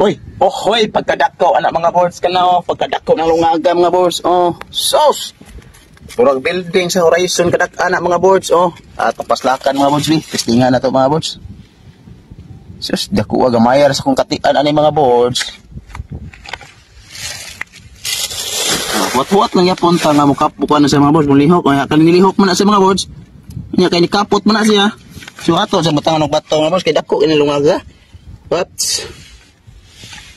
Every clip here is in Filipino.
Uy, hoy, pagkadako anak mga boards ka na, pagkadako ng lungaga mga boards, sos! Purag building sa horizon kadak anak mga boards, at paslakan mga boards, testingan na to mga boards. Sos, dako gamayar sa kong katian ani mga boards. Wat-wat lang yapon ta nga mukapuk na sa mga boards, mulihok, kaya kanilihok man na sa mga boards. Nya kay nikapot man na siya. So ato sa batangan ng bato mga boards, kay dako ini lungaga. What?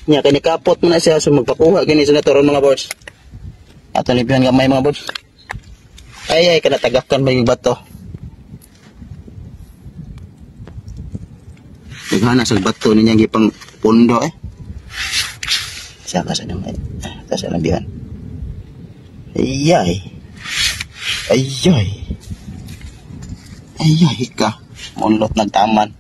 Nya kay nikapot mo na siya, so magpakuha gini sa naturon mga boards. Ato libihan gamay mga boards. Ay kana tagakan ba yung bato. Naghana sa bato niya gipang pundo Saka sa naman. Sa labihan. Ayay ka. Munlot nagtaman.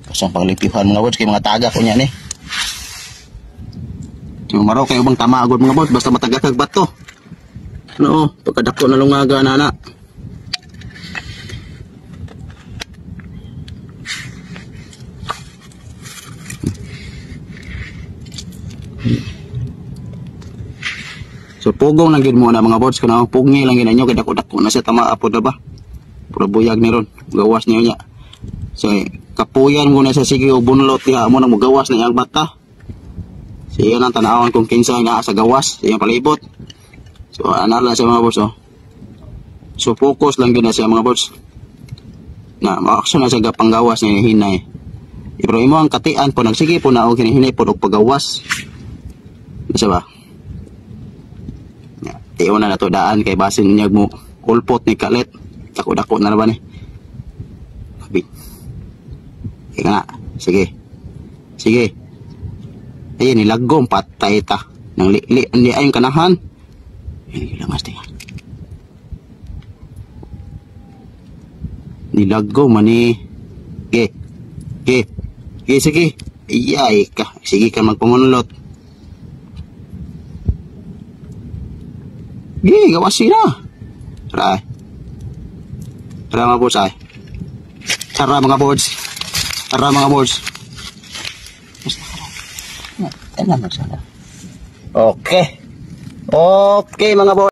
Kasang paglipihan mga boards kay mga taga ko niya ni. Maraw kayo bang tama agad mga boards basta matagakag bato. No, pagkadako na lungaga na. So pugong lang gid mo na mga boards kana pugngi lang gid ninyo kay dako-dako na sa tama apod na ba. Pura buyag ni ron, gawas niyo nya. So kapuyan mo na sa sige o bunlot diha mo nang magawas na yang bata. Siya nang tanawon kung kinsa nga sa gawas, iyang palibot. So anala sa mga boards So focus lang gid na siya mga boards. Na ma-action na sa panggawas ni hinay. Pero imo ang katian po nagsige po na og hinay po og pagawas. Bisa ba? Tiyo na nato daan kay basin niya mo ulpot ni kalit. Dako-dako na naman Abi. Nga, sige. Ayun, nilagom patay ta. Nang li ayong kanahan. Ayun, langas tinga. Nilagom mani. Sige. Iyay ka. Sige ka magpamunlot. Gawas na. Tara mga boards Tara mga boards. Okay mga boards.